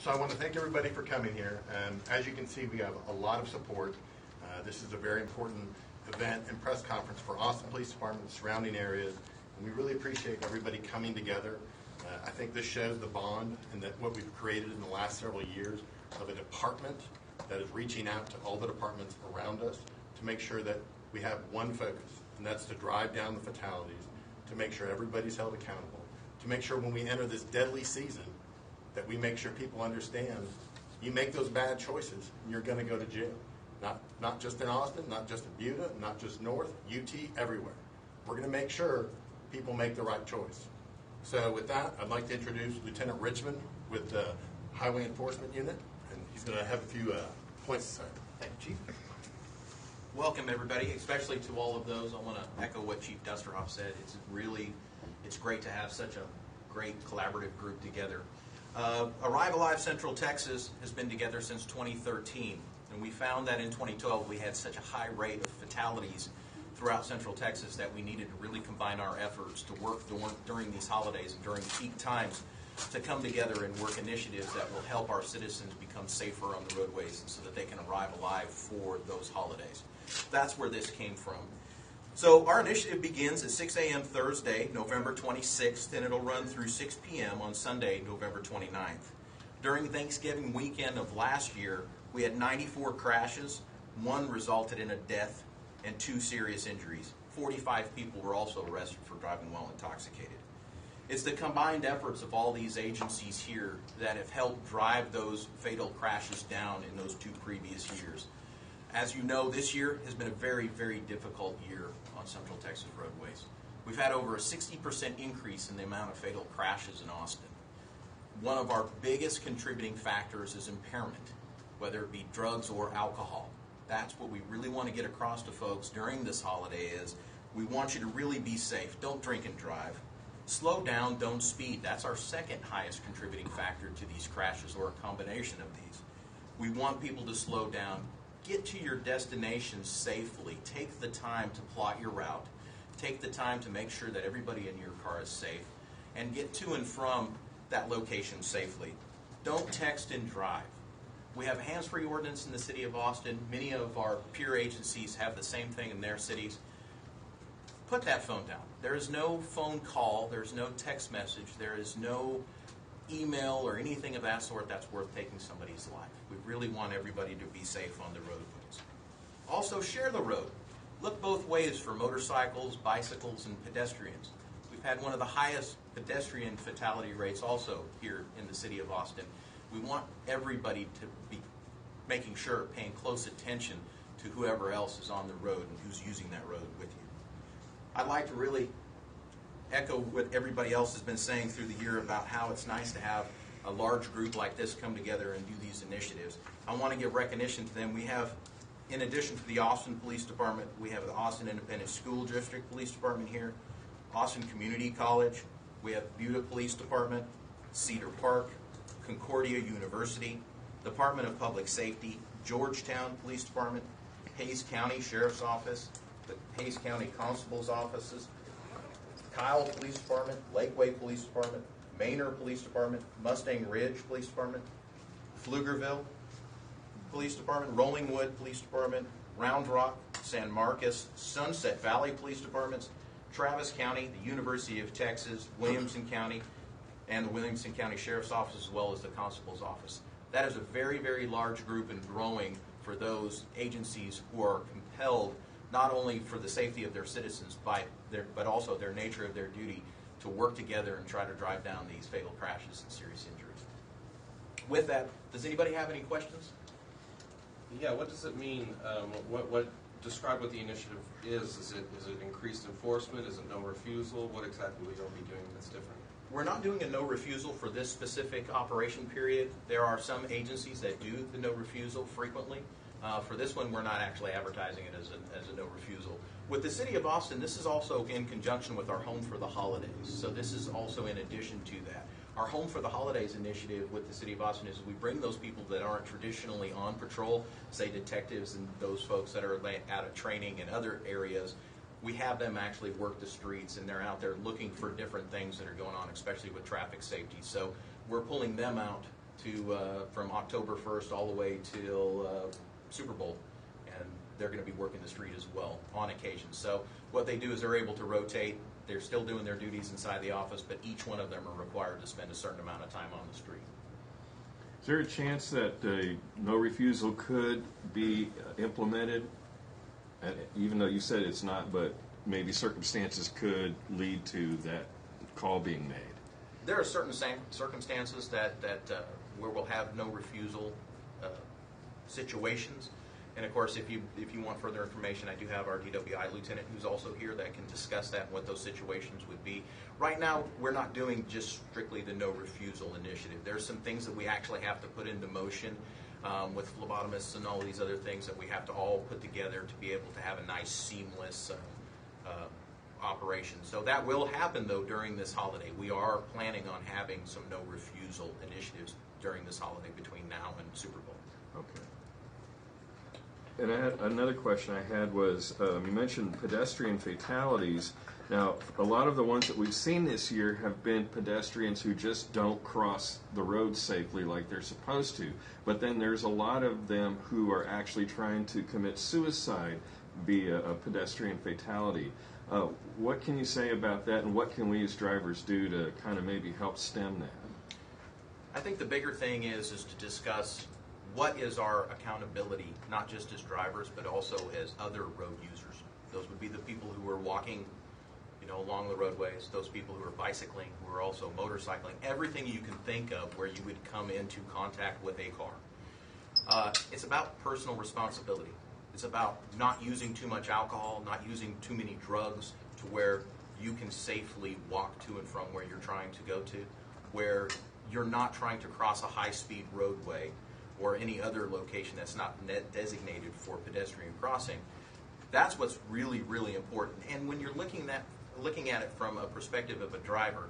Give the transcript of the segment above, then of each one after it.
So I want to thank everybody for coming here. As you can see, we have a lot of support. This is a very important event and press conference for Austin Police Department and surrounding areas, and we really appreciate everybody coming together. I think this shows the bond and that what we've created in the last several years of a department that is reaching out to all the departments around us to make sure that we have one focus, and that's to drive down the fatalities, to make sure everybody's held accountable, to make sure when we enter this deadly season that we make sure people understand you make those bad choices and you're going to go to jail. Not just in Austin, not just in Buda, not just North, UT, everywhere. We're going to make sure people make the right choice. So with that, I'd like to introduce Lieutenant Richmond with the Highway Enforcement Unit, and he's going to have a few points to say. Thank you, Chief. Welcome, everybody, especially to all of those. I want to echo what Chief Dusterhoff said. It's great to have such a great collaborative group together. Arrive Alive Central Texas has been together since 2013, and we found that in 2012 we had such a high rate of fatalities throughout Central Texas that we needed to really combine our efforts to work during these holidays and during peak times to come together and work initiatives that will help our citizens become safer on the roadways so that they can arrive alive for those holidays. That's where this came from. So our initiative begins at 6 a.m. Thursday, November 26th, and it'll run through 6 p.m. on Sunday, November 29th. During Thanksgiving weekend of last year, we had 94 crashes. 1 resulted in a death and 2 serious injuries. 45 people were also arrested for driving while intoxicated. It's the combined efforts of all these agencies here that have helped drive those fatal crashes down in those 2 previous years. As you know, this year has been a very, very difficult year on Central Texas roadways. We've had over a 60% increase in the amount of fatal crashes in Austin. One of our biggest contributing factors is impairment, whether it be drugs or alcohol. That's what we really want to get across to folks during this holiday is we want you to really be safe. Don't drink and drive. Slow down, don't speed. That's our second highest contributing factor to these crashes, or a combination of these. We want people to slow down. Get to your destination safely. Take the time to plot your route. Take the time to make sure that everybody in your car is safe, and get to and from that location safely. Don't text and drive. We have a hands-free ordinance in the city of Austin. Many of our peer agencies have the same thing in their cities. Put that phone down. There is no phone call. There's no text message. There is no email or anything of that sort that's worth taking somebody's life. We really want everybody to be safe on the roadways. Also, share the road. Look both ways for motorcycles, bicycles, and pedestrians. We've had one of the highest pedestrian fatality rates also here in the city of Austin. We want everybody to be making sure, paying close attention to whoever else is on the road and who's using that road with you. I'd like to really echo what everybody else has been saying through the year about how it's nice to have a large group like this come together and do these initiatives. I want to give recognition to them. We have, in addition to the Austin Police Department, we have the Austin Independent School District Police Department here, Austin Community College, we have Buda Police Department, Cedar Park, Concordia University, Department of Public Safety, Georgetown Police Department, Hays County Sheriff's Office, the Hays County Constable's Offices, Kyle Police Department, Lakeway Police Department, Manor Police Department, Mustang Ridge Police Department, Pflugerville Police Department, Rollingwood Police Department, Round Rock, San Marcos, Sunset Valley Police Departments, Travis County, the University of Texas, Williamson County, and the Williamson County Sheriff's Office, as well as the Constable's Office. That is a very, very large group and growing for those agencies who are compelled not only for the safety of their citizens, but also their nature of their duty to work together and try to drive down these fatal crashes and serious injuries. With that, does anybody have any questions? Yeah, what does it mean? Describe what the initiative is. Is it increased enforcement? Is it no refusal? What exactly will you be doing that's different? We're not doing a no refusal for this specific operation period. There are some agencies that do the no refusal frequently. For this one, we're not actually advertising it as a no refusal. With the City of Austin, this is also in conjunction with our Home for the Holidays. So this is also in addition to that. Our Home for the Holidays initiative with the City of Austin is we bring those people that aren't traditionally on patrol, say detectives and those folks that are out of training in other areas. We have them actually work the streets, and they're out there looking for different things that are going on, especially with traffic safety. So we're pulling them out from October 1st all the way till Super Bowl, and they're going to be working the street as well on occasion. So what they do is they're able to rotate. They're still doing their duties inside the office, but each one of them are required to spend a certain amount of time on the street. Is there a chance that no refusal could be implemented, even though you said it's not, but maybe circumstances could lead to that call being made? There are certain circumstances that where we'll have no refusal situations. And of course, if you want further information, I do have our DWI lieutenant who's also here that can discuss that and what those situations would be. Right now, we're not doing just strictly the no refusal initiative. There's some things that we actually have to put into motion with phlebotomists and all these other things that we have to all put together to be able to have a nice seamless operation. So that will happen though during this holiday. We are planning on having some no refusal initiatives during this holiday between now and Super Bowl. Okay. And I had another question I had was, you mentioned pedestrian fatalities. Now, a lot of the ones that we've seen this year have been pedestrians who just don't cross the road safely like they're supposed to. But then there's a lot of them who are actually trying to commit suicide via a pedestrian fatality. What can you say about that, and what can we as drivers do to kind of maybe help stem that? I think the bigger thing is to discuss what is our accountability, not just as drivers, but also as other road users. Those would be the people who are walking, along the roadways, those people who are bicycling, who are also motorcycling, everything you can think of where you would come into contact with a car. It's about personal responsibility. It's about not using too much alcohol, not using too many drugs to where you can safely walk to and from where you're trying to go to, where you're not trying to cross a high-speed roadway or any other location that's not designated for pedestrian crossing. That's what's really, really important. And when you're looking at it from a perspective of a driver,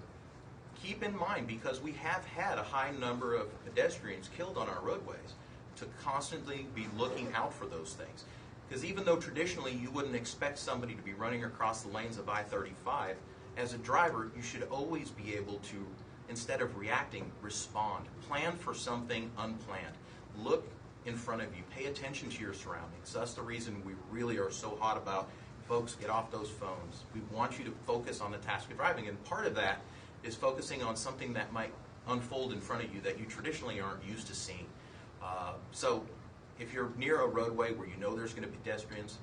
keep in mind, because we have had a high number of pedestrians killed on our roadways, to constantly be looking out for those things. Because even though traditionally you wouldn't expect somebody to be running across the lanes of I-35, as a driver, you should always be able to, instead of reacting, respond. Plan for something unplanned. Look in front of you. Pay attention to your surroundings. That's the reason we really are so hot about, folks, get off those phones. We want you to focus on the task of driving, and part of that is focusing on something that might unfold in front of you that you traditionally aren't used to seeing. So if you're near a roadway where you know there's going to be pedestrians,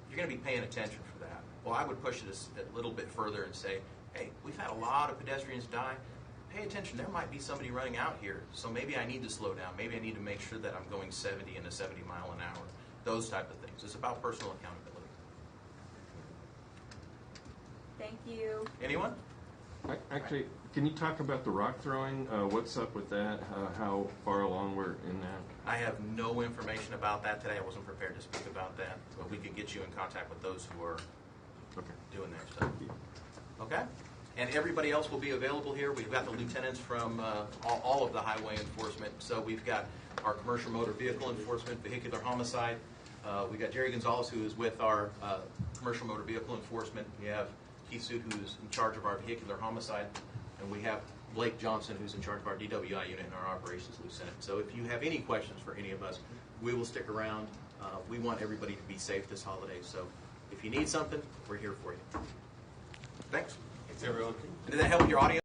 you're going to be paying attention for that. Well, I would push it a little bit further and say, hey, we've had a lot of pedestrians die. Pay attention, there might be somebody running out here, so maybe I need to slow down. Maybe I need to make sure that I'm going 70 in a 70 mile an hour. Those type of things. It's about personal accountability. Thank you. Anyone? Actually, can you talk about the rock throwing? What's up with that? How far along we're in that? I have no information about that today. I wasn't prepared to speak about that, but we could get you in contact with those who are doing their stuff. Okay? And everybody else will be available here. We've got the lieutenants from all of the highway enforcement. So we've got our commercial motor vehicle enforcement, vehicular homicide. We've got Jerry Gonzalez, who is with our commercial motor vehicle enforcement. We have Keith Suit, who's in charge of our vehicular homicide. And we have Blake Johnson, who's in charge of our DWI unit and our operations lieutenant. So if you have any questions for any of us, we will stick around. We want everybody to be safe this holiday. So if you need something, we're here for you. Thanks. Thanks, everyone. Did that help your audience?